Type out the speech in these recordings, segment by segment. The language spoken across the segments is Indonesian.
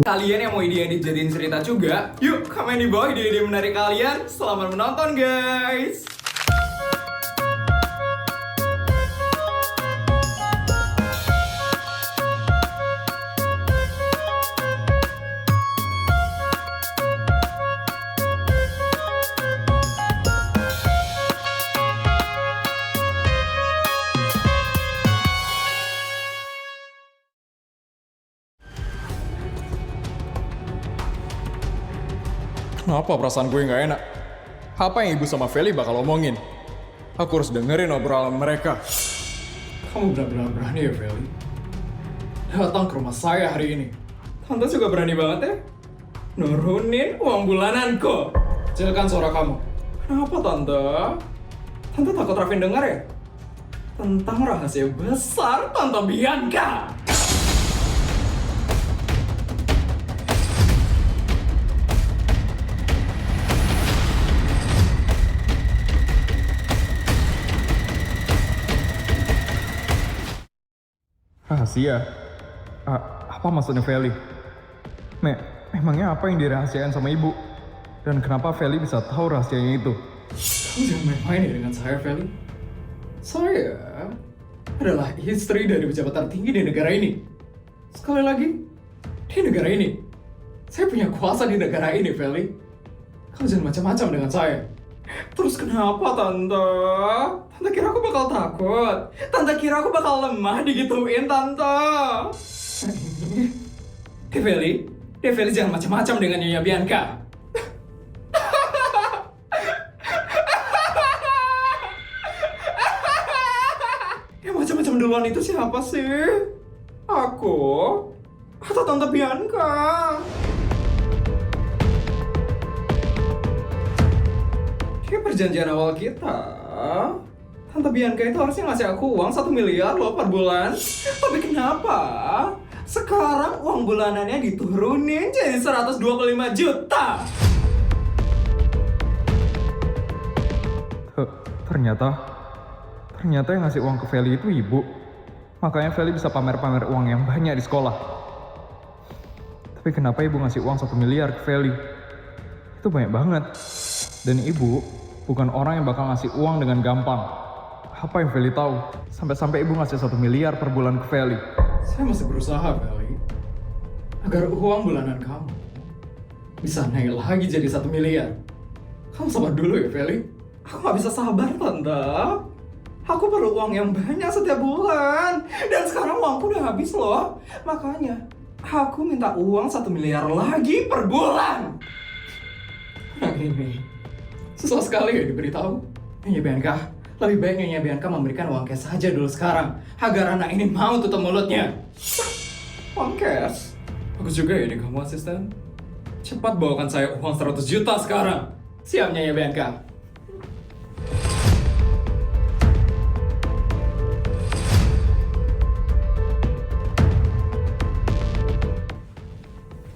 Kalian yang mau ide yang dijadiin cerita juga, yuk komen di bawah ide-ide menarik kalian. Selamat menonton guys. Kenapa perasaan gue nggak enak? Apa yang ibu sama Feli bakal omongin? Aku harus dengerin obrolan mereka. Kamu benar-benar berani ya, Feli? Datang ke rumah saya hari ini. Tante juga berani banget ya? Nurunin uang bulananku. Kecilkan suara kamu. Kenapa, Tante? Tante takut Raffin dengar ya? Tentang rahasia besar Tante Bianca. Rahasia? Apa maksudnya Feli? Memangnya apa yang dirahasiakan sama ibu? Dan kenapa Feli bisa tahu rahasianya itu? Kamu jangan main-main ya dengan saya, Feli. Saya adalah istri dari pejabat tertinggi di negara ini. Sekali lagi, di negara ini. Saya punya kuasa di negara ini, Feli. Kamu jangan macam-macam dengan saya. Terus kenapa, Tante? Tante kira aku bakal takut? Tante kira aku bakal lemah digituin, Tante? Develi jangan macam-macam dengan Nyonya Bianca. Yang macam-macam duluan itu siapa sih? Aku? Atau Tante Bianca? Kayak perjanjian awal kita, Tante Bianca itu harusnya ngasih aku uang 1 miliar loh per bulan. Tapi kenapa sekarang uang bulanannya diturunin jadi 125 juta? Ternyata yang ngasih uang ke Feli itu ibu. Makanya Feli bisa pamer-pamer uang yang banyak di sekolah. Tapi kenapa ibu ngasih uang 1 miliar ke Feli? Itu banyak banget. Dan ibu bukan orang yang bakal ngasih uang dengan gampang. Apa yang Feli tahu? Sampai-sampai ibu ngasih 1 miliar per bulan ke Feli. Saya masih berusaha, Feli, agar uang bulanan kamu bisa naik lagi jadi 1 miliar. Kamu sabar dulu ya, Feli. Aku gak bisa sabar, Tante. Aku perlu uang yang banyak setiap bulan. Dan sekarang uangku udah habis loh. Makanya aku minta uang 1 miliar lagi per bulan. Nah ini susah sekali ya diberitahu. Nyonya Bianca, lebih baik Nyonya Bianca memberikan uang cash saja dulu sekarang, agar anak ini mau tutup mulutnya. Uang cash? Bagus juga ya ide kamu, asisten. Cepat bawakan saya uang 100 juta sekarang. Siap, Nyonya Bianca.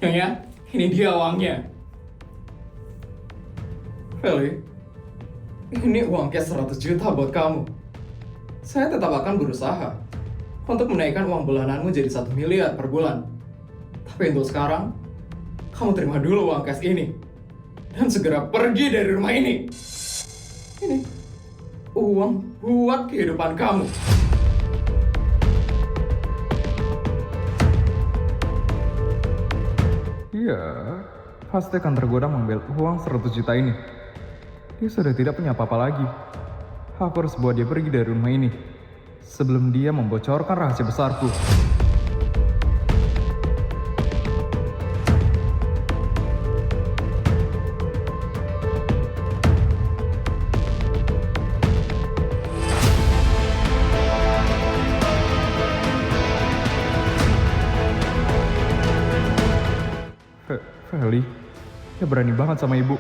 Nyonya, ini dia uangnya. Feli, ini uang cash 100 juta buat kamu. Saya tetap akan berusaha untuk menaikkan uang bulananmu jadi 1 miliar per bulan. Tapi untuk sekarang, kamu terima dulu uang cash ini. Dan segera pergi dari rumah ini. Ini uang buat kehidupan kamu. Iya, pasti akan tergoda mengambil uang 100 juta ini. Dia sudah tidak punya apa-apa lagi. Aku harus buat dia pergi dari rumah ini sebelum dia membocorkan rahasia besarku. Feli, dia berani banget sama ibu.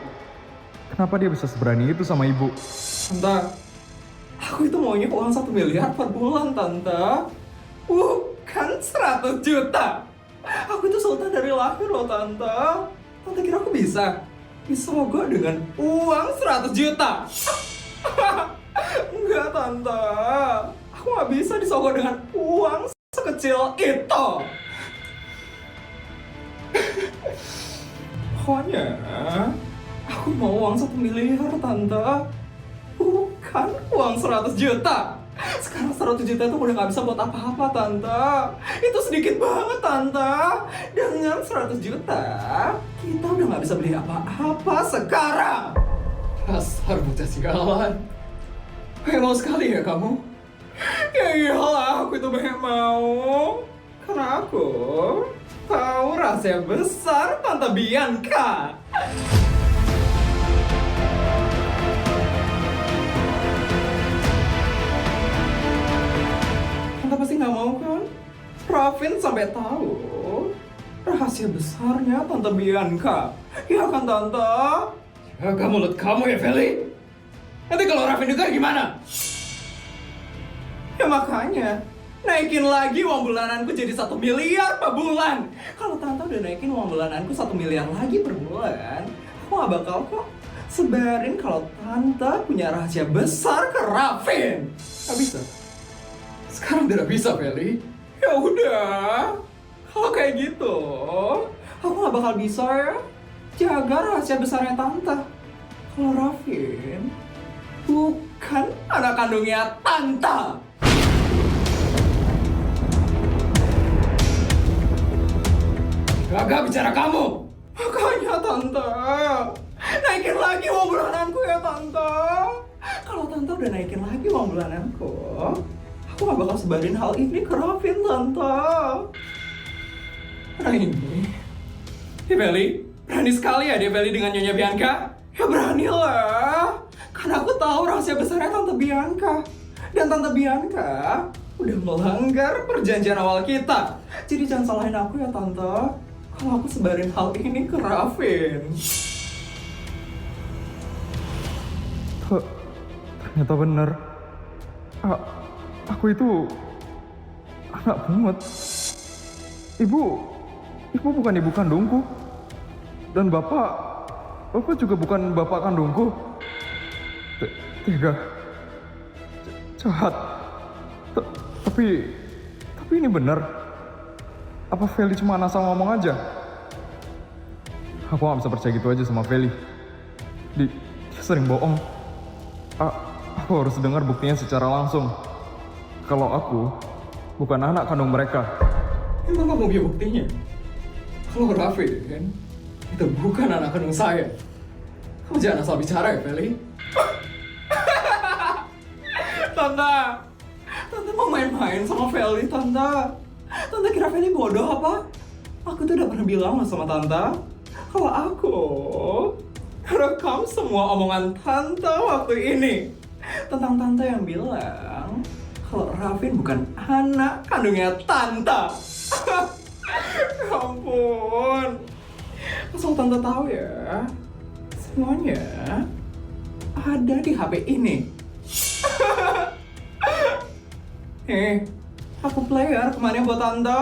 Kenapa dia bisa seberani itu sama ibu? Tante, aku itu maunya uang 1 miliar per bulan, Tante. Bukan 100 juta. Aku itu sultan dari lahir loh, Tante. Tante kira aku bisa disogok dengan uang 100 juta? Enggak, Tante. Aku gak bisa disogok dengan uang sekecil itu. Pokoknya, aku mau uang 1 miliar, Tante. Bukan uang 100 juta. Sekarang 100 juta itu udah gak bisa buat apa-apa, Tante. Itu sedikit banget, Tante. Dengan 100 juta, kita udah gak bisa beli apa-apa sekarang. Dasar bocah sialan. Mau sekali ya kamu? Ya iyalah, aku itu banyak mau. Karena aku tahu rahasia besar Tante Bianca. Tante pasti nggak mau kan? Raffin sampai tahu rahasia besarnya Tante Bianca. Ya kan, Tante? Jaga mulut kamu ya, Feli. Nanti kalau Raffin dengar gimana? Ya makanya, naikin lagi uang bulananku jadi 1 miliar per bulan. Kalau Tante udah naikin uang bulananku 1 miliar lagi per bulan, aku gak bakal kok sebarin kalau Tante punya rahasia besar ke Raffin. Gak bisa. Sekarang tidak bisa, Feli. Ya udah, kalau kayak gitu, aku gak bakal bisa ya jaga rahasia besarnya Tante. Kalau Raffin bukan anak kandungnya Tante. Gagak bicara kamu. Makanya, Tante, naikin lagi uang bulananku ya, Tante. Kalau Tante udah naikin lagi uang bulananku, aku gak bakal sebarin hal ini ke Raffin, Tante. Nah ini, Feli, berani sekali ya dia Feli dengan Nyonya Bianca? Ya beranilah, karena aku tahu rahasia besarnya Tante Bianca. Dan Tante Bianca udah melanggar perjanjian awal kita. Jadi jangan salahin aku ya, Tante, kalau aku sebarin hal ini ke Raffin. Ternyata benar. Aku itu anak pungut. Ibu bukan ibu kandungku. Dan bapak juga bukan bapak kandungku. Tega. Jahat. Tapi ini benar. Apa Feli cuma asal ngomong aja? Aku gak bisa percaya gitu aja sama Feli. Dia sering bohong. Aku harus dengar buktinya secara langsung. Kalau aku bukan anak kandung mereka. Emang kamu punya buktinya? Kalau Raffin kan, itu bukan anak kandung saya. Kamu jangan asal bicara ya, Feli. Tante mau main-main sama Feli, Tante. Tante kira Feli bodoh apa? Aku tuh udah pernah bilang sama Tante, kalau aku rekam semua omongan Tante waktu ini tentang Tante yang bilang kalau Raffin bukan anak kandungnya Tante. Ya ampun. Asal Tante tahu ya, semuanya ada di HP ini. Aku player kemana buat Tante?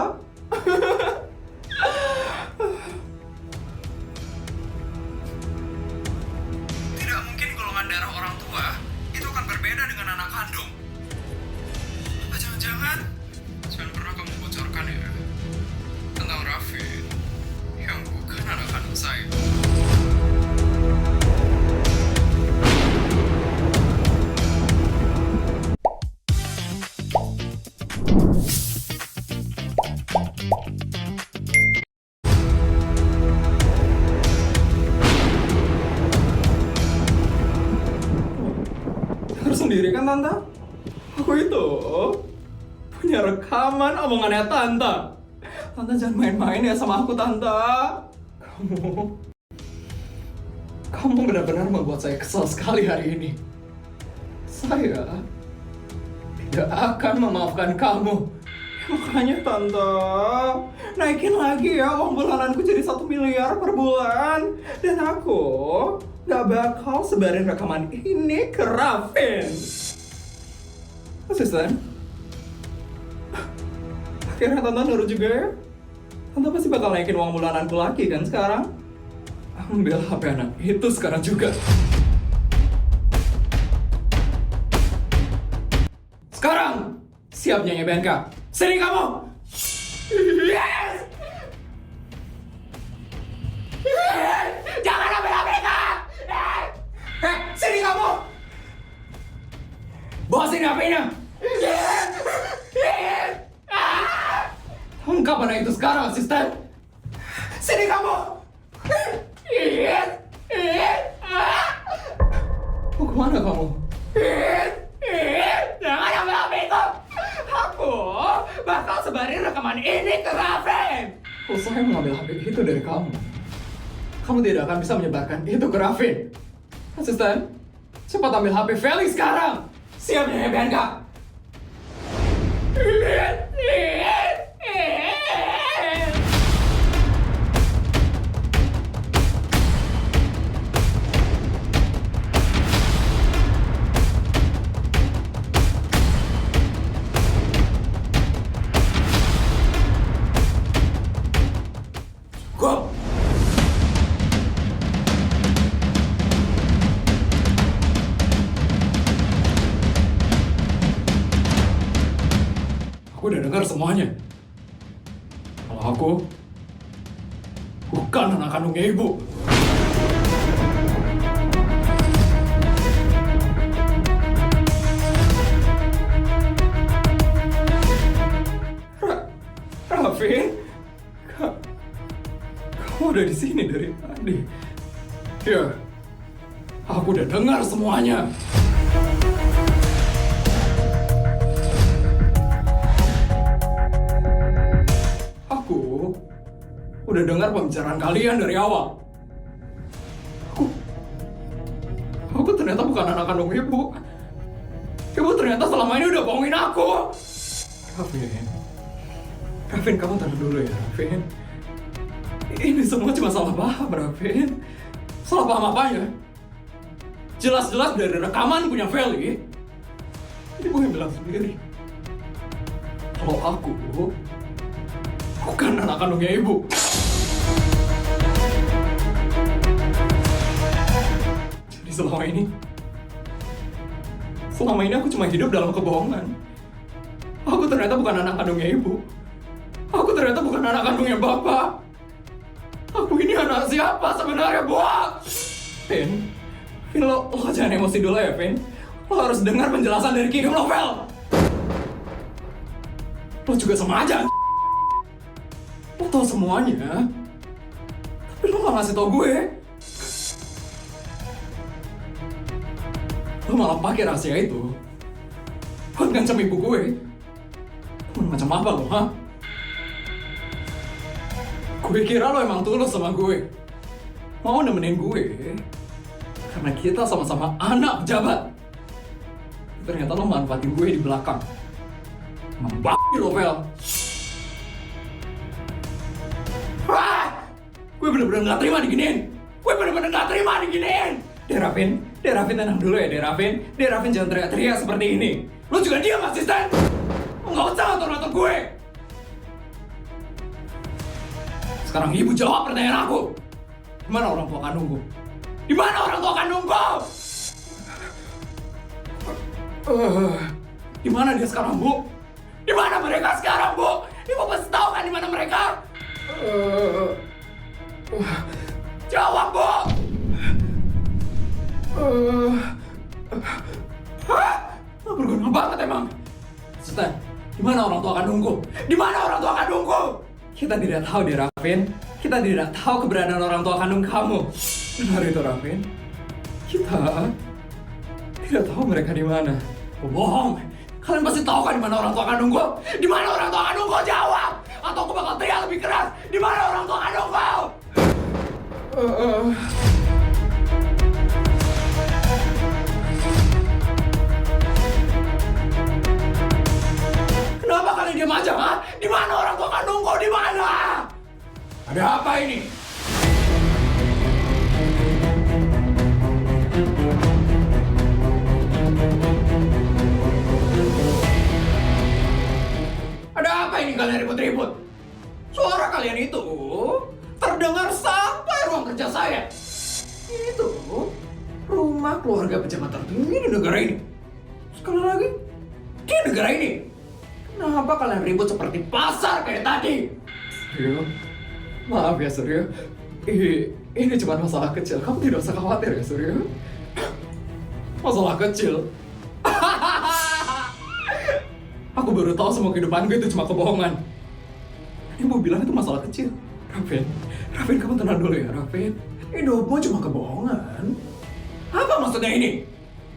Tidak mungkin golongan darah orang tua itu akan berbeda dengan anak kandung. Apa jangan pernah kamu bocorkan ya tentang Raffin yang bukan anak kandung saya? Sendiri kan, Tante? Aku itu punya rekaman omongannya Tante. Tante jangan main-main ya sama aku, Tante. Kamu benar-benar membuat saya kesal sekali hari ini. Saya tidak akan memaafkan kamu. Makanya, Tante, naikin lagi ya uang bulananku jadi 1 miliar per bulan. Dan aku gak bakal sebarin rekaman ini ke Raffin. Asisten, akhirnya Tante nurut juga ya. Tante pasti bakal naikin uang bulananku lagi kan sekarang. Ambil HP anak itu sekarang juga. Sekarang, siap Nyonya Bianca. Sini kamu! Yes! Yes! Sini kamu! Mau kemana kamu? Jangan ambil HP itu. Aku bakal sebarin rekaman ini ke Raven. Kalau saya mengambil HP itu dari kamu, kamu tidak akan bisa menyebarkan itu ke Raven. Asisten, cepat ambil HP Feli sekarang. Siap ya, BNK? Go! Aku udah dengar semuanya. Kalau aku bukan anak kandungnya ibu. Raffin, kamu udah di sini dari tadi. Ya, aku udah dengar semuanya. Aku udah dengar pembicaraan kalian dari awal. Aku ternyata bukan anak kandung ibu. Ibu ternyata selama ini udah bohongin aku. Raffin, kamu tahan dulu ya, Raffin. Ini semua cuma salah paham, Raffin. Salah paham apanya? Jelas-jelas dari rekaman punya Feli, ibu yang bilang sendiri kalau aku bukan anak kandungnya ibu. Jadi selama ini aku cuma hidup dalam kebohongan. Aku ternyata bukan anak kandungnya ibu. Aku ternyata bukan anak kandungnya bapak. Aku ini anak siapa sebenarnya, Bu? Vin, lo jangan emosi dulu ya, Vin. Lo harus dengar penjelasan dari King Novel. Lo juga sama aja. Lo tau semuanya, tapi lo gak ngasih tau gue. Lo malah pakai rahasia itu buat ngancam ibu gue. Macam apa lo, ha? Gue kira lo emang tulus sama gue, mau nemenin gue karena kita sama-sama anak pejabat. Ternyata lo manfaatin gue di belakang. Membaki lo, Vel. Gue bener-bener gak terima diginiin. Gue bener-bener gak terima diginiin. Deravin tenang dulu ya, Deravin. Deravin jangan teriak-teriak seperti ini. Lo juga diam, asisten. Gak usah ngatur-ngatur gue. Sekarang ibu jawab pertanyaan aku. Di mana orang tua kandungku? Di mana orang tua kandungku? Di mana dia sekarang, Bu? Di mana mereka sekarang, Bu? Ibu pasti tahu kan di mana mereka? Jawab, Bu. Berguna banget emang. Sultan, di mana orang tua kandungku? Di mana orang tua kandungku? Kita tidak tahu deh, Raffin. Kita tidak tahu keberadaan orang tua kandung kamu. Benar itu, Raffin. Kita tidak tahu mereka di mana. Bohong. Kalian pasti tahu kan di mana orang tua kandungku? Di mana orang tua kandungku? Jawab. Atau aku bakal teriak lebih keras. Di mana orang tua kandungku? Kenapa kalian diam aja, ha? Di mana orang tua kandungku? Di mana? Ada apa ini? Ada apa ini kalian ribut-ribut? Suara kalian itu terdengar sampai ruang kerja saya. Itu rumah keluarga pejabat tertinggi di negara ini. Sekali lagi, di negara ini. Kenapa kalian ribut seperti pasar kayak tadi? Suryo, maaf ya Suryo. Ini cuma masalah kecil. Kamu tidak usah khawatir ya Suryo. Masalah kecil. Aku baru tahu semua kehidupanku itu cuma kebohongan. Ibu bilang itu masalah kecil. Raffin, kamu tenang dulu ya, Raffin. Hidupmu cuma kebohongan. Apa maksudnya ini?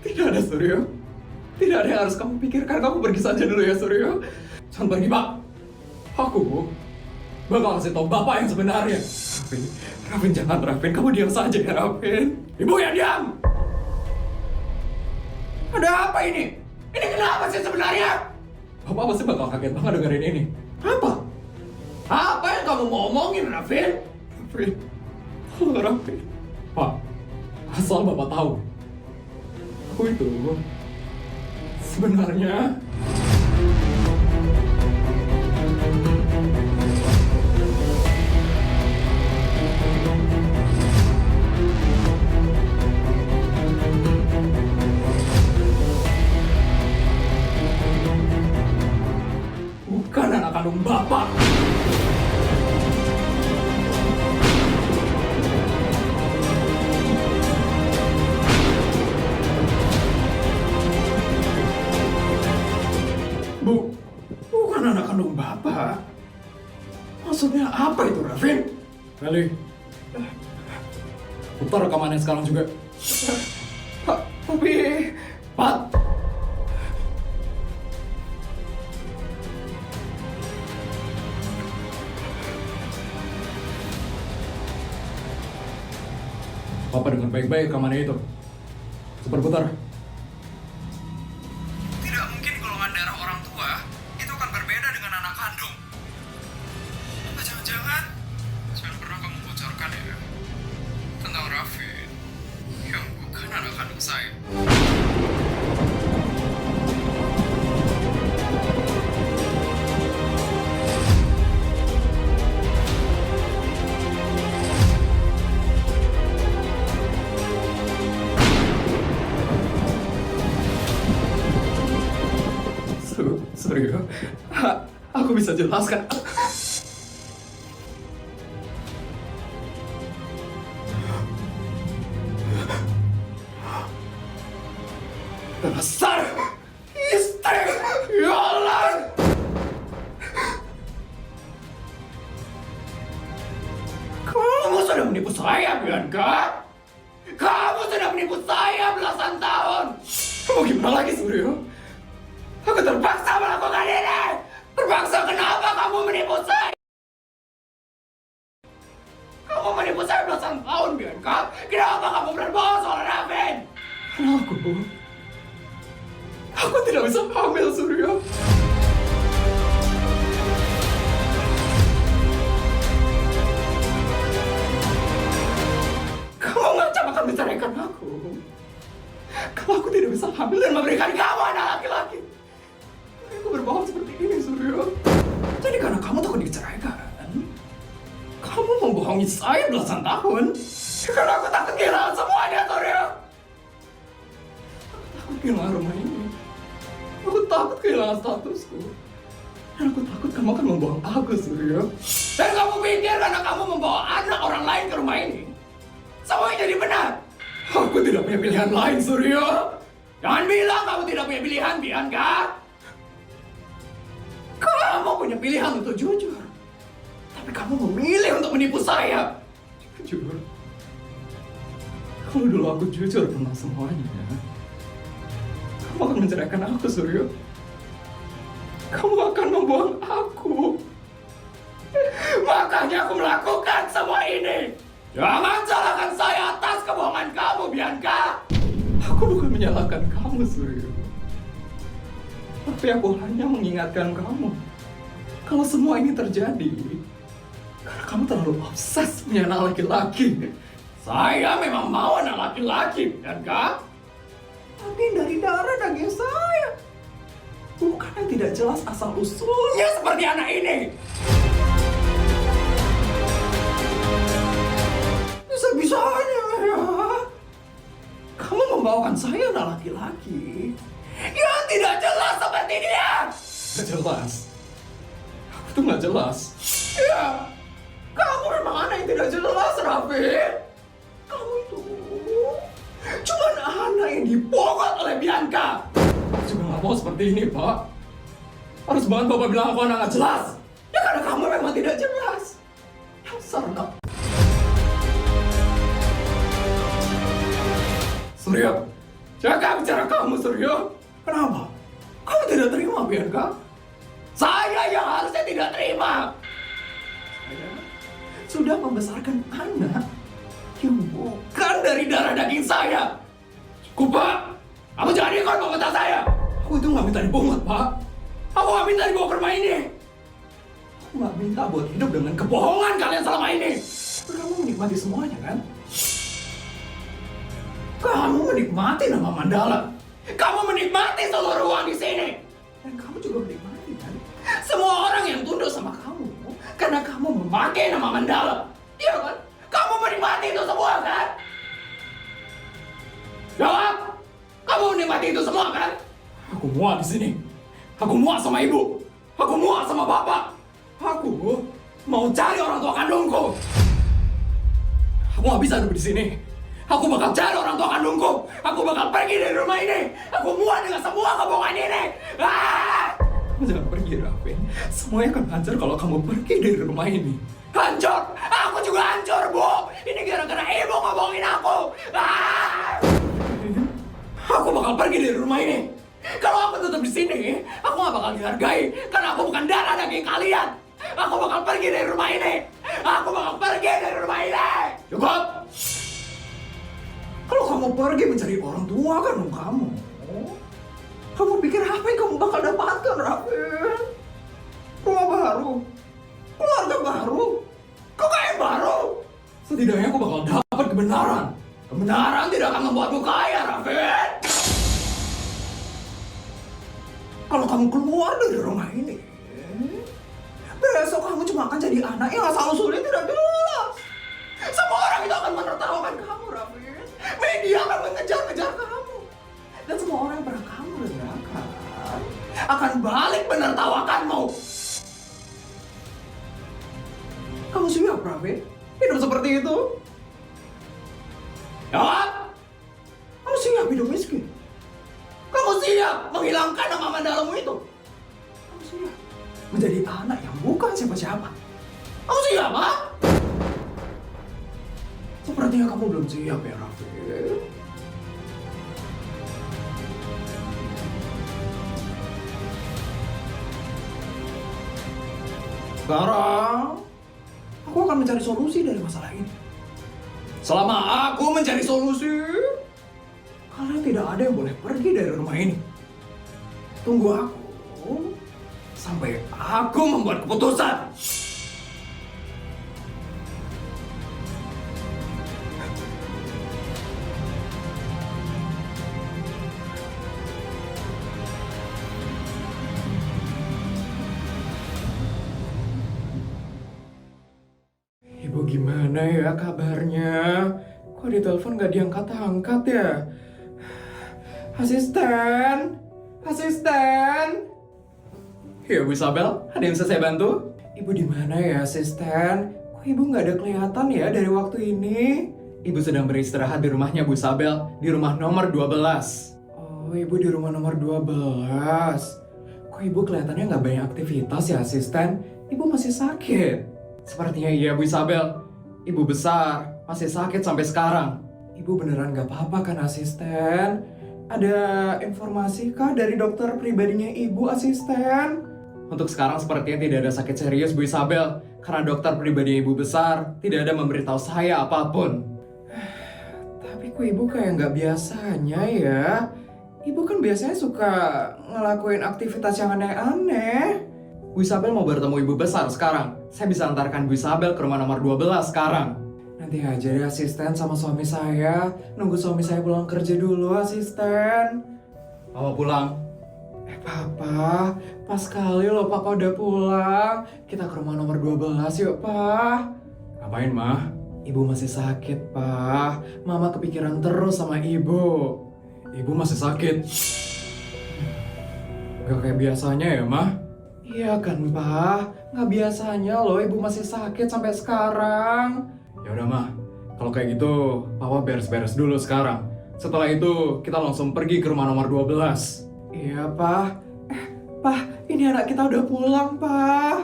Tidak ada, Suryo. Tidak ada yang harus kamu pikirkan. Kamu pergi saja dulu ya, Suryo. Jangan pergi, Pak. Aku bakal kasih tahu Bapak yang sebenarnya. Raffin, jangan, Raffin. Kamu diam saja ya, Raffin. Ibu yang diam! Ada apa ini? Ini kenapa sih sebenarnya? Bapak pasti bakal kaget banget dengerin ini. Apa? Apa yang kamu mau omongin, Raffin? Halo, Raffin. Pak, asal Bapak tahu, aku itu sebenarnya bukan anak kandung Bapak. Bukan anak kandung Bapak. Maksudnya apa itu, Raffin? Feli, putar rekamannya sekarang juga. Tapi... Pat! Papa dengar baik-baik rekamannya itu. Super putar. Tidak mungkin golongan darah orang tua itu akan berbeda dengan anak kandung. Apa jangan-jangan pernah kamu bocorkan ya tentang Raffin yang bukan anak kandung saya? Sorry, aku bisa jelaskan. Dasar istri Yolan! Kamu sudah menipu saya, Bianca. Kamu sudah menipu saya belasan tahun. Kamu gimana lagi, Suryo? Aku terpaksa melakukan ini! Terpaksa, kenapa kamu menipu saya? Kamu menipu saya belasan tahun, Bianca! Kenapa kamu berbohong soal Raffin? Aku tidak bisa hamil, Suryo. Kamu ngancam akan menceraikan aku. Kalau aku tidak bisa hamil dan memberikan kamu anak laki-laki. Aku berbohong seperti ini, Suryo. Jadi karena kamu takut diceraikan, kamu membohongi saya belasan tahun. Karena aku takut kehilangan semuanya, Suryo. Aku takut kehilangan rumah ini. Aku takut kehilangan statusku. Dan aku takut kamu akan membohong aku, Suryo. Dan kamu pikir karena kamu membawa anak orang lain ke rumah ini, semuanya jadi benar. Aku tidak punya pilihan lain, Suryo. Jangan bilang kamu tidak punya pilihan, Bianca. Kamu punya pilihan untuk jujur. Tapi kamu memilih untuk menipu saya. Jujur. Kalau dulu aku jujur tentang semuanya, kamu akan menceraikan aku, Suryo. Kamu akan membuang aku. Makanya aku melakukan semua ini. Jangan salahkan saya atas kebohongan kamu, Bianca. Aku bukan menyalahkan kamu, Suryo. Tapi aku hanya mengingatkan kamu kalau semua ini terjadi karena kamu terlalu obses punya anak laki-laki. Saya memang mau anak laki-laki, Bianca. Tapi dari darah daging saya. Bukan yang tidak jelas asal-usulnya seperti anak ini. Bisa-bisanya ya. Kamu membawakan saya anak laki-laki yang tidak jelas seperti dia. Gak jelas. Aku tuh gak jelas. Ya, kamu memang anak yang tidak jelas, Raffin. Kamu itu cuma anak yang dipogot oleh Bianca. Aku juga gak mau seperti ini, Pak. Harus banget Bapak bilang aku anak gak jelas. Ya karena kamu memang tidak jelas. Yang Dasar anak. Surya, jaga bicara kamu, Surya. Kenapa? Kamu tidak terima, Bianca? Saya yang harusnya tidak terima. Saya sudah membesarkan anak yang bukan dari darah daging saya. Cukup, Pak. Kamu jangan ikut meminta saya. Aku itu nggak minta dipungut, Pak. Aku nggak minta dibawa ke rumah ini. Aku nggak minta buat hidup dengan kebohongan kalian selama ini. Tapi kamu menikmati semuanya, kan? Kamu menikmati nama Mandala. Kamu menikmati seluruh uang di sini. Dan kamu juga menikmati, kan? Semua orang yang tunduk sama kamu karena kamu memakai nama Mandala. Iya kan? Kamu menikmati itu semua, kan? Jawab! Kamu menikmati itu semua, kan? Aku muak di sini. Aku muak sama ibu. Aku muak sama bapak. Aku mau cari orang tua kandungku. Aku nggak bisa hidup di sini. Aku bakal cari orang tua kandungku. Aku bakal pergi dari rumah ini. Aku muak dengan semua kebohongan ini. Kamu jangan pergi, Raffin. Semuanya akan hancur kalau kamu pergi dari rumah ini. Hancur! Aku juga hancur, Bu! Ini gara-gara ibu ngomongin aku! Aku bakal pergi dari rumah ini. Kalau aku tetap di sini, aku gak bakal dihargai. Karena aku bukan darah daging kalian. Aku bakal pergi dari rumah ini. Aku bakal pergi dari rumah ini. Cukup! Kalau kamu pergi mencari orang tua kandung kamu pikir apa yang kamu bakal dapatkan, Raffin? Rumah baru, keluarga baru, kekayaan baru. Setidaknya aku bakal dapat kebenaran. Kebenaran tidak akan membuatmu kaya, Raffin. Kalau kamu keluar dari rumah ini, besok kamu cuma akan jadi anak yang asal-usulnya tidak jelas. Semua orang itu akan menertawakan kamu, Raffin. Media akan mengejar-ngejar kamu. Dan semua orang yang pernah kamu rendahkan akan balik menertawakanmu. Kamu siap, Raffin? Hidup seperti itu? Jawab! Kamu siap hidup miskin? Kamu siap menghilangkan nama Mandalamu itu? Kamu siap menjadi anak yang bukan siapa-siapa? Kamu siap, ha? Sepertinya kamu belum siap ya, Raffin. Sekarang, aku akan mencari solusi dari masalah ini. Selama aku mencari solusi, kalian tidak ada yang boleh pergi dari rumah ini. Tunggu aku sampai aku membuat keputusan. Ibu gimana ya kabarnya? Kok di telepon gak diangkat-angkat ya? Asisten? Asisten? Ya Bu Isabel, ada yang bisa saya bantu? Ibu di mana ya asisten? Kok ibu nggak ada kelihatan ya dari waktu ini? Ibu sedang beristirahat di rumahnya Bu Isabel, di rumah nomor 12. Oh, ibu di rumah nomor 12. Kok ibu kelihatannya nggak banyak aktivitas ya asisten? Ibu masih sakit. Sepertinya iya Bu Isabel. Ibu besar, masih sakit sampai sekarang. Ibu beneran nggak apa-apa kan asisten? Ada informasi kah dari dokter pribadinya ibu asisten? Untuk sekarang sepertinya tidak ada sakit serius Bu Isabel. Karena dokter pribadi ibu besar tidak ada memberitahu saya apapun. Tapi kok ibu kayak nggak biasanya ya? Ibu kan biasanya suka ngelakuin aktivitas yang aneh-aneh. Bu Isabel mau bertemu ibu besar sekarang. Saya bisa antarkan Bu Isabel ke rumah nomor 12 sekarang. Nanti aja deh asisten sama suami saya. Nunggu suami saya pulang kerja dulu asisten. Papa pulang. Papa, pas sekali loh Papa udah pulang. Kita ke rumah nomor 12 yuk, Pa. Ngapain, Ma? Ibu masih sakit, Pa. Mama kepikiran terus sama ibu. Ibu masih sakit. Gak kayak biasanya ya, Ma? Iya kan, Pa. Gak biasanya loh ibu masih sakit sampai sekarang. Ya udah, Ma. Kalau kayak gitu, Papa beres-beres dulu sekarang. Setelah itu, kita langsung pergi ke rumah nomor 12. Iya, Pa, ini anak kita udah pulang, Pa.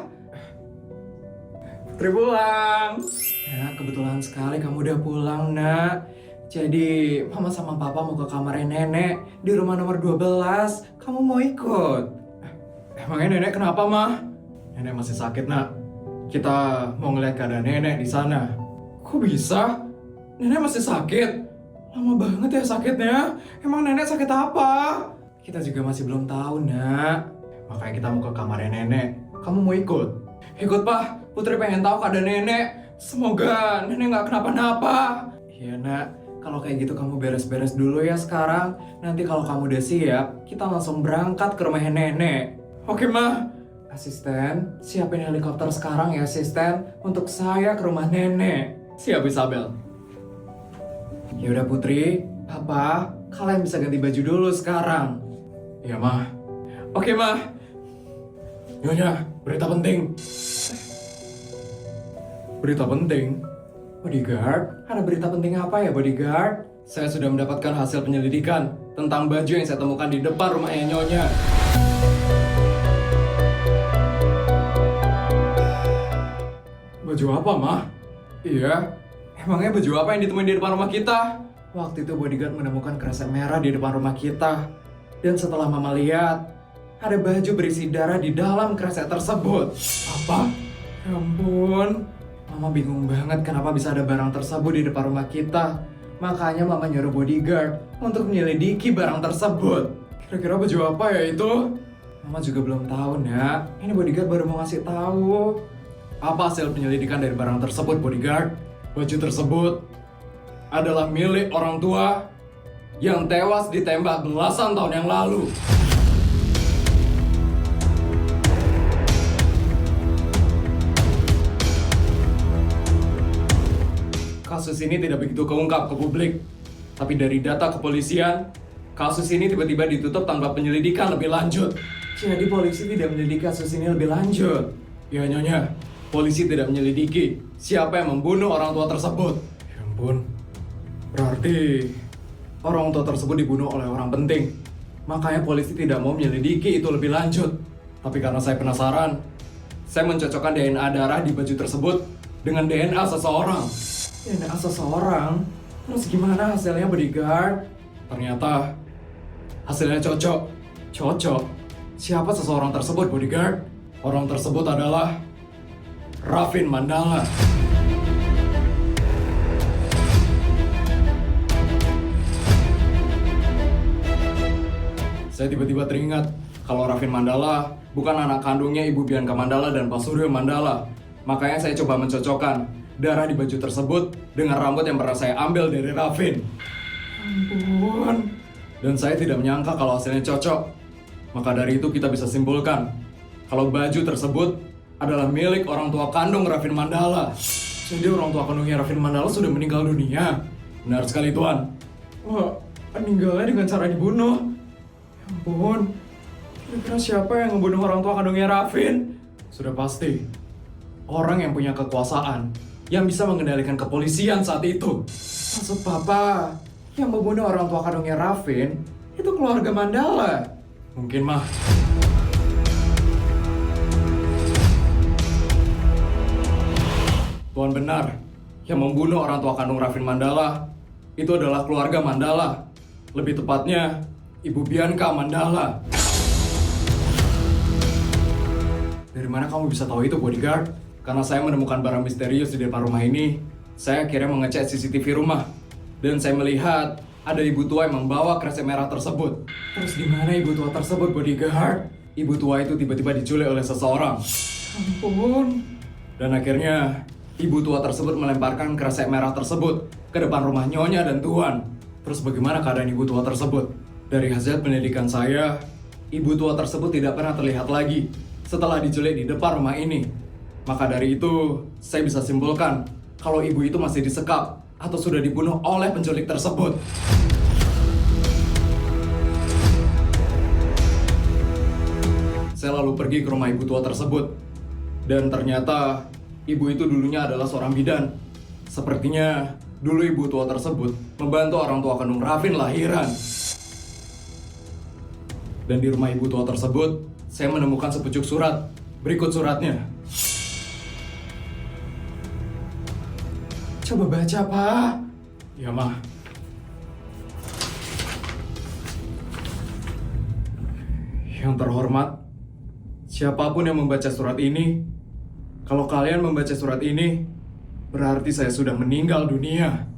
Putri pulang. Nah, kebetulan sekali kamu udah pulang, nak. Jadi, mama sama papa mau ke kamarnya nenek di rumah nomor 12. Kamu mau ikut? Emangnya nenek kenapa, mah? Nenek masih sakit, nak. Kita mau ngeliat keadaan nenek di sana. Kok bisa? Nenek masih sakit? Lama banget ya sakitnya. Emang nenek sakit apa? Kita juga masih belum tahu, nak. Makanya kita mau ke kamarnya nenek. Kamu mau ikut? Ikut, Pak. Putri pengen tahu keadaan nenek. Semoga nenek nggak kenapa-napa. Iya, nak. Kalau kayak gitu kamu beres-beres dulu ya sekarang. Nanti kalau kamu udah siap, kita langsung berangkat ke rumah nenek. Oke, Mah. Asisten, siapin helikopter sekarang ya, asisten. Untuk saya ke rumah nenek. Siap, Isabel. Yaudah, Putri. Papa, kalian bisa ganti baju dulu sekarang. Iya, Mah. Oke, Mah. Nyonya, berita penting. Berita penting? Bodyguard? Ada berita penting apa ya, bodyguard? Saya sudah mendapatkan hasil penyelidikan tentang baju yang saya temukan di depan rumahnya Nyonya. Baju apa, Mah? Iya, emangnya baju apa yang ditemuin di depan rumah kita? Waktu itu bodyguard menemukan kresek merah di depan rumah kita. Dan setelah Mama lihat, ada baju berisi darah di dalam kresek tersebut. Apa? Ya ampun. Mama bingung banget kenapa bisa ada barang tersebut di depan rumah kita. Makanya Mama nyuruh bodyguard untuk menyelidiki barang tersebut. Kira-kira baju apa ya itu? Mama juga belum tahu, nak. Ini bodyguard baru mau ngasih tahu. Apa hasil penyelidikan dari barang tersebut, bodyguard? Baju tersebut adalah milik orang tua yang tewas ditembak belasan tahun yang lalu. Kasus ini tidak begitu keungkap ke publik. Tapi dari data kepolisian, kasus ini tiba-tiba ditutup tanpa penyelidikan lebih lanjut. Jadi polisi tidak menyelidiki kasus ini lebih lanjut. Ya, Nyonya, polisi tidak menyelidiki siapa yang membunuh orang tua tersebut. Ya ampun, berarti orang tua tersebut dibunuh oleh orang penting. Makanya polisi tidak mau menyelidiki itu lebih lanjut. Tapi karena saya penasaran, saya mencocokkan DNA darah di baju tersebut dengan DNA seseorang. DNA seseorang? Terus gimana hasilnya, bodyguard? Ternyata hasilnya cocok. Cocok? Siapa seseorang tersebut, bodyguard? Orang tersebut adalah Raffin Mandala. Saya tiba-tiba teringat kalau Raffin Mandala bukan anak kandungnya Ibu Bianca Mandala dan Pak Suryo Mandala. Makanya saya coba mencocokkan darah di baju tersebut dengan rambut yang pernah saya ambil dari Raffin. Ampun. Dan saya tidak menyangka kalau hasilnya cocok. Maka dari itu kita bisa simpulkan kalau baju tersebut adalah milik orang tua kandung Raffin Mandala. Jadi orang tua kandungnya Raffin Mandala sudah meninggal dunia. Benar sekali, Tuan. Wah, meninggalnya dengan cara dibunuh. Ya ampun. Kira-kira siapa yang membunuh orang tua kandungnya Raffin? Sudah pasti orang yang punya kekuasaan yang bisa mengendalikan kepolisian saat itu. Maksud Papa, yang membunuh orang tua kandungnya Raffin itu keluarga Mandala. Mungkin, Mah. Tuan benar, yang membunuh orang tua kandung Raffin Mandala itu adalah keluarga Mandala. Lebih tepatnya, Ibu Bianca Mandala. Dari mana kamu bisa tahu itu, bodyguard? Karena saya menemukan barang misterius di depan rumah ini, saya akhirnya mengecek CCTV rumah. Dan saya melihat ada ibu tua yang membawa kresek merah tersebut. Terus di mana ibu tua tersebut, bodyguard? Ibu tua itu tiba-tiba diculik oleh seseorang. Ampun. Dan akhirnya, ibu tua tersebut melemparkan kresek merah tersebut ke depan rumah Nyonya dan Tuan. Terus bagaimana keadaan ibu tua tersebut? Dari hasil penyelidikan saya, ibu tua tersebut tidak pernah terlihat lagi setelah diculik di depan rumah ini. Maka dari itu, saya bisa simpulkan kalau ibu itu masih disekap atau sudah dibunuh oleh penculik tersebut. Saya lalu pergi ke rumah ibu tua tersebut. Dan ternyata, ibu itu dulunya adalah seorang bidan. Sepertinya, dulu ibu tua tersebut membantu orang tua kandung Raffin lahiran. Dan di rumah ibu tua tersebut, saya menemukan sepucuk surat. Berikut suratnya. Coba baca, Pak. Ya, Ma. Yang terhormat, siapapun yang membaca surat ini, kalau kalian membaca surat ini, berarti saya sudah meninggal dunia.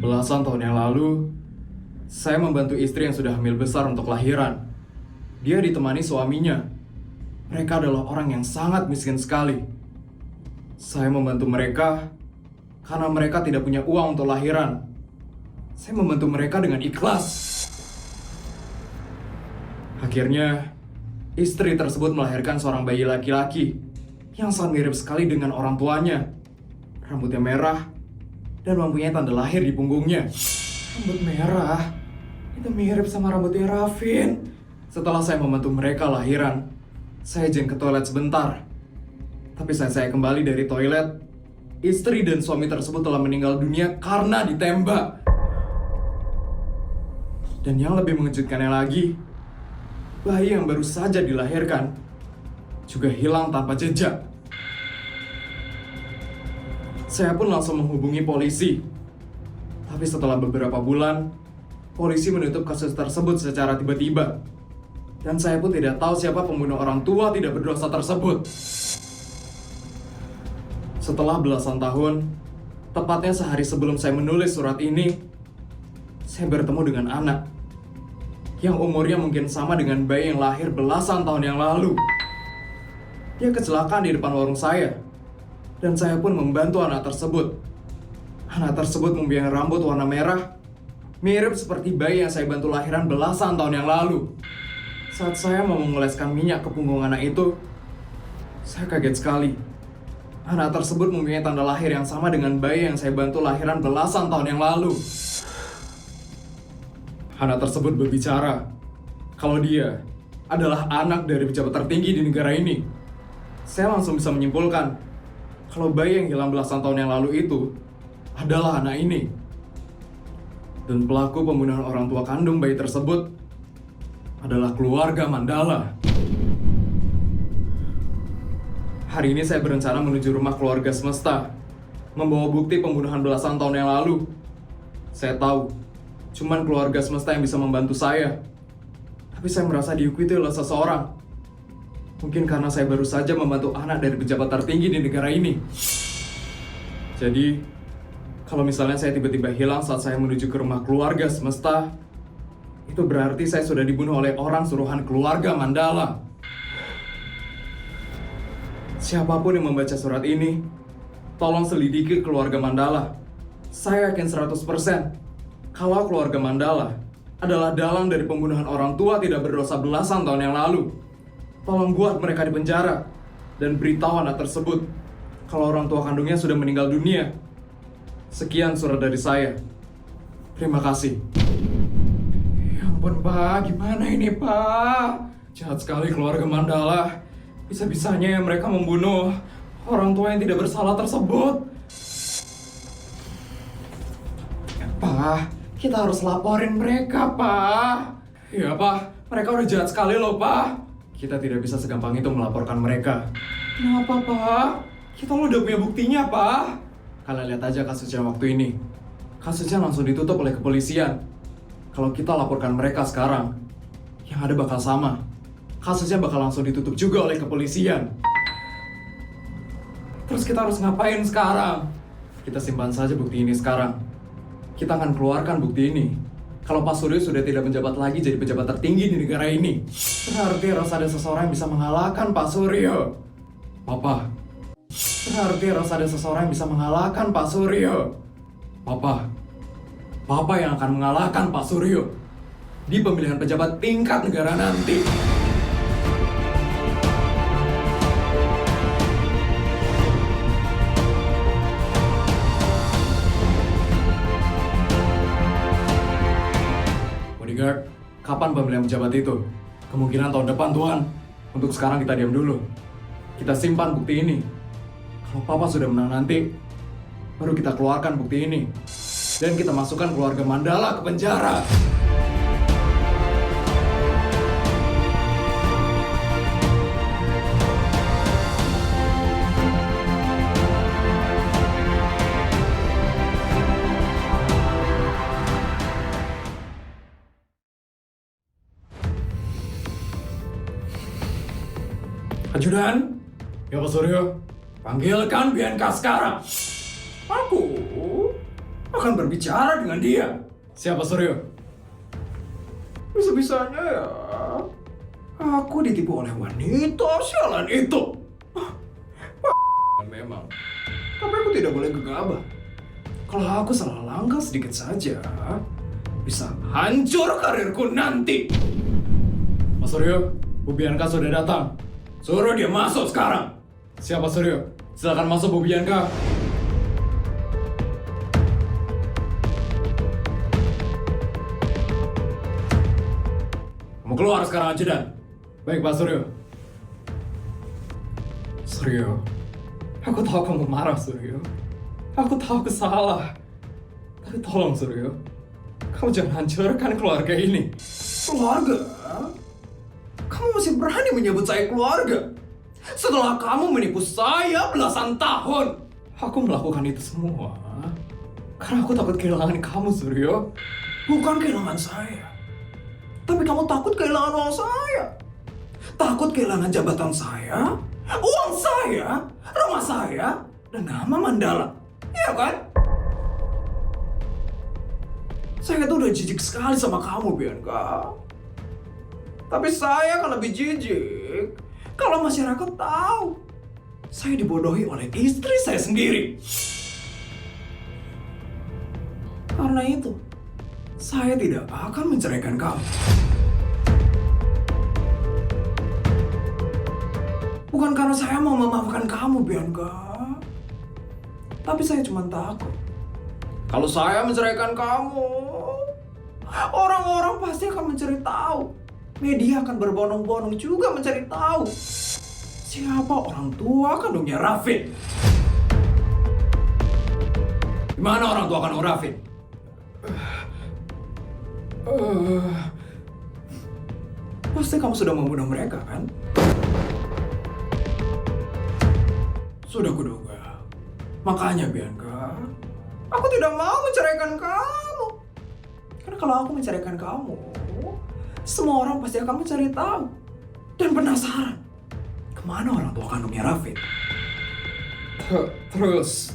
Belasan tahun yang lalu, saya membantu istri yang sudah hamil besar untuk lahiran. Dia ditemani suaminya. Mereka adalah orang yang sangat miskin sekali. Saya membantu mereka karena mereka tidak punya uang untuk lahiran. Saya membantu mereka dengan ikhlas. Akhirnya, istri tersebut melahirkan seorang bayi laki-laki yang sangat mirip sekali dengan orang tuanya. Rambutnya merah dan mempunyai tanda lahir di punggungnya. Rambut merah? Itu mirip sama rambutnya Raffin. Setelah saya membantu mereka lahiran, saya izin ke toilet sebentar. Tapi saat saya kembali dari toilet, istri dan suami tersebut telah meninggal dunia karena ditembak. Dan yang lebih mengejutkannya lagi, bayi yang baru saja dilahirkan juga hilang tanpa jejak. Saya pun langsung menghubungi polisi. Tapi setelah beberapa bulan, polisi menutup kasus tersebut secara tiba-tiba. Dan saya pun tidak tahu siapa pembunuh orang tua tidak berdosa tersebut. Setelah belasan tahun, tepatnya sehari sebelum saya menulis surat ini, saya bertemu dengan anak yang umurnya mungkin sama dengan bayi yang lahir belasan tahun yang lalu. Dia kecelakaan di depan warung saya, dan saya pun membantu anak tersebut. Anak tersebut mempunyai rambut warna merah, mirip seperti bayi yang saya bantu lahiran belasan tahun yang lalu. Saat saya mau mengoleskan minyak ke punggung anak itu, saya kaget sekali. Anak tersebut mempunyai tanda lahir yang sama dengan bayi yang saya bantu lahiran belasan tahun yang lalu. Anak tersebut berbicara kalau dia adalah anak dari pejabat tertinggi di negara ini. Saya langsung bisa menyimpulkan kalau bayi yang hilang belasan tahun yang lalu itu adalah anak ini. Dan pelaku pembunuhan orang tua kandung bayi tersebut adalah keluarga Mandala. Hari ini saya berencana menuju rumah keluarga semesta, membawa bukti pembunuhan belasan tahun yang lalu. Saya tahu, cuman keluarga semesta yang bisa membantu saya. Tapi saya merasa diikuti oleh seseorang. Mungkin karena saya baru saja membantu anak dari pejabat tertinggi di negara ini. Jadi, kalau misalnya saya tiba-tiba hilang saat saya menuju ke rumah keluarga semesta, itu berarti saya sudah dibunuh oleh orang suruhan keluarga Mandala. Siapapun yang membaca surat ini, tolong selidiki keluarga Mandala. Saya yakin 100% kalau keluarga Mandala adalah dalang dari pembunuhan orang tua tidak berdosa belasan tahun yang lalu. Tolong buat mereka di penjara dan beritahu anak tersebut kalau orang tua kandungnya sudah meninggal dunia. Sekian surat dari saya. Terima kasih. Ya ampun, Pak. Gimana ini, Pak? Jahat sekali keluarga Mandala. Bisa-bisanya mereka membunuh orang tua yang tidak bersalah tersebut. Pak, kita harus laporin mereka, Pak. Iya, Pak. Mereka udah jahat sekali loh, Pak. Kita tidak bisa segampang itu melaporkan mereka. Kenapa, Pak? Kita lo udah punya buktinya, Pak. Kalian lihat aja kasusnya waktu ini. Kasusnya langsung ditutup oleh kepolisian. Kalau kita laporkan mereka sekarang, yang ada bakal sama. Kasusnya bakal langsung ditutup juga oleh kepolisian. Terus kita harus ngapain sekarang? Kita simpan saja bukti ini sekarang. Kita akan keluarkan bukti ini kalau Pak Suryo sudah tidak menjabat lagi jadi pejabat tertinggi di negara ini. Berarti harus ada seseorang yang bisa mengalahkan Pak Suryo. Papa. Berarti harus ada seseorang yang bisa mengalahkan Pak Suryo. Papa. Papa yang akan mengalahkan Pak Suryo di pemilihan pejabat tingkat negara nanti. Bodyguard, kapan pemilihan pejabat itu? Kemungkinan tahun depan, Tuan. Untuk sekarang kita diam dulu. Kita simpan bukti ini. Kalau Papa sudah menang nanti, baru kita keluarkan bukti ini. Dan kita masukkan keluarga Mandala ke penjara. Ajudan, ya Pak Suryo, panggilkan Bianca sekarang. Aku akan berbicara dengan dia. Siapa Suryo? Bisa-bisanya ya, aku ditipu oleh wanita sialan itu. Memang, tapi aku tidak boleh gegabah. Kalau aku salah langkah sedikit saja, bisa hancur karirku nanti. Mas Suryo, Bu Bianca sudah datang. Suruh dia masuk sekarang. Siapa Suryo? Silakan masuk Bu Bianca. Kamu keluar sekarang ajudan. Baik Pak Suryo. Suryo, aku tahu kamu marah Suryo. Aku tahu aku salah. Tapi tolong Suryo, kamu jangan hancurkan keluarga ini. Keluarga? Kamu masih berani menyebut saya keluarga? Setelah kamu menipu saya belasan tahun. Aku melakukan itu semua karena aku takut kehilangan kamu Suryo. Bukan kehilangan saya, tapi kamu takut kehilangan uang saya. Takut kehilangan jabatan saya, uang saya, rumah saya, dan nama Mandala. Iya kan? Saya tuh udah jijik sekali sama kamu, Bianca. Tapi saya akan lebih jijik kalau masyarakat tahu saya dibodohi oleh istri saya sendiri. Karena itu, saya tidak akan menceraikan kamu. Bukan karena saya mau memaafkan kamu, Bianca. Tapi saya cuma takut. Kalau saya menceraikan kamu, orang-orang pasti akan mencari tahu. Media akan berbondong-bondong juga mencari tahu siapa orang tua kandungnya Raffin. Di mana orang tua kandung Raffin? Pasti kamu sudah membunuh mereka, kan? Sudah kuduga. Makanya, Bianca, aku tidak mau menceraikan kamu. Karena kalau aku menceraikan kamu, semua orang pasti akan mencari tahu dan penasaran kemana orang tua kandungnya Raffin. Terus,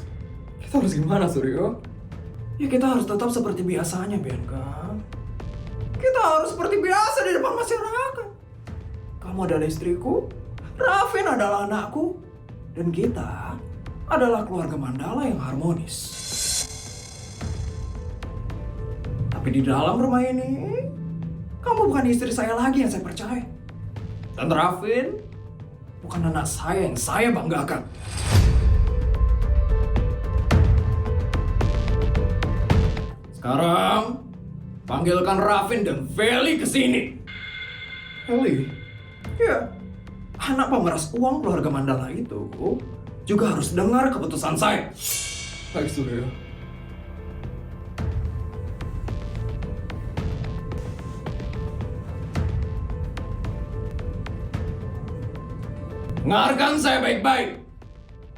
kita harus gimana, Suryo? Ya kita harus tetap seperti biasanya, Bianca. Kita harus seperti biasa di depan masyarakat. Kamu adalah istriku, Raffin adalah anakku, dan kita adalah keluarga Mandala yang harmonis. Tapi di dalam rumah ini, kamu bukan istri saya lagi yang saya percaya. Dan Raffin bukan anak saya yang saya banggakan. Sekarang, panggilkan Raffin dan Feli ke sini. Feli? Ya, anak pemeras uang keluarga Mandala itu juga harus dengar keputusan saya. Baik, Suryo. Dengarkan saya baik-baik.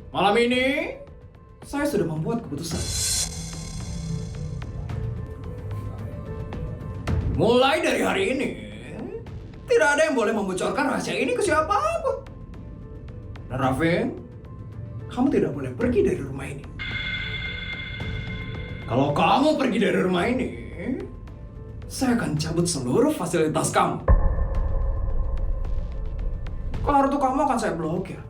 Malam ini, saya sudah membuat keputusan. Mulai dari hari ini, tidak ada yang boleh membocorkan rahasia ini ke siapapun. Dan Raffin, kamu tidak boleh pergi dari rumah ini. Kalau kamu pergi dari rumah ini, saya akan cabut seluruh fasilitas kamu. Kartu kamu akan saya blokir.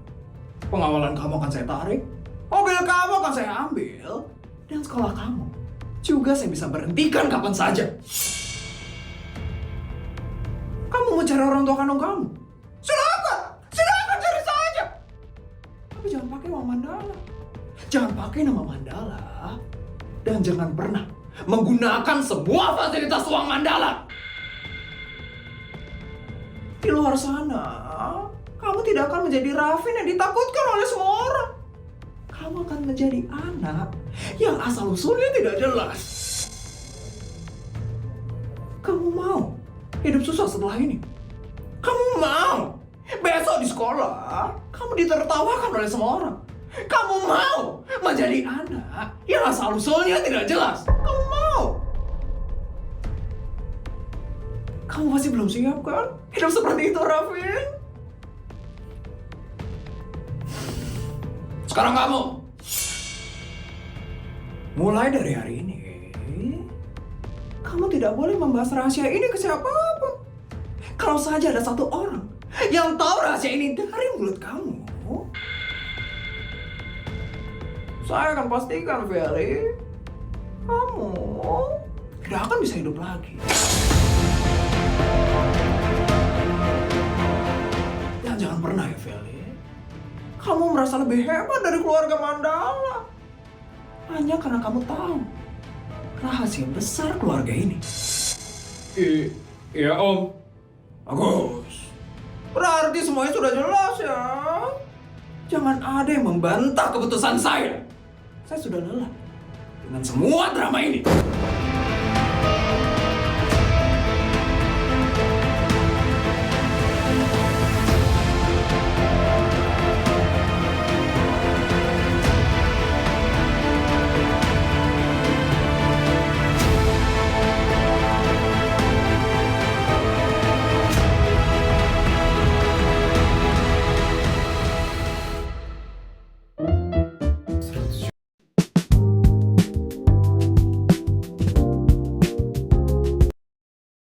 Pengawalan kamu akan saya tarik. Mobil kamu akan saya ambil. Dan sekolah kamu juga saya bisa berhentikan kapan saja. Kamu mau cari orang tua kandung kamu? Silakan! Silakan cari saja! Tapi jangan pakai uang Mandala. Jangan pakai nama Mandala. Dan jangan pernah menggunakan semua fasilitas uang Mandala. Di luar sana, kamu tidak akan menjadi Raffin yang ditakutkan oleh semua orang. Kamu akan menjadi anak yang asal-usulnya tidak jelas. Kamu mau hidup susah setelah ini? Kamu mau besok di sekolah kamu ditertawakan oleh semua orang? Kamu mau menjadi anak yang asal-usulnya tidak jelas? Kamu mau? Kamu masih belum siap kan hidup seperti itu, Raffin? Sekarang kamu. Mulai dari hari ini, kamu tidak boleh membahas rahasia ini ke siapapun. Kalau saja ada satu orang yang tahu rahasia ini dari mulut kamu, saya akan pastikan, Feli, kamu tidak akan bisa hidup lagi. Dan jangan pernah ya, Feli, kamu merasa lebih hebat dari keluarga Mandala hanya karena kamu tahu rahasia besar keluarga ini. Iya om. Bagus. Berarti semuanya sudah jelas ya. Jangan ada yang membantah keputusan saya. Saya sudah lelah dengan semua drama ini.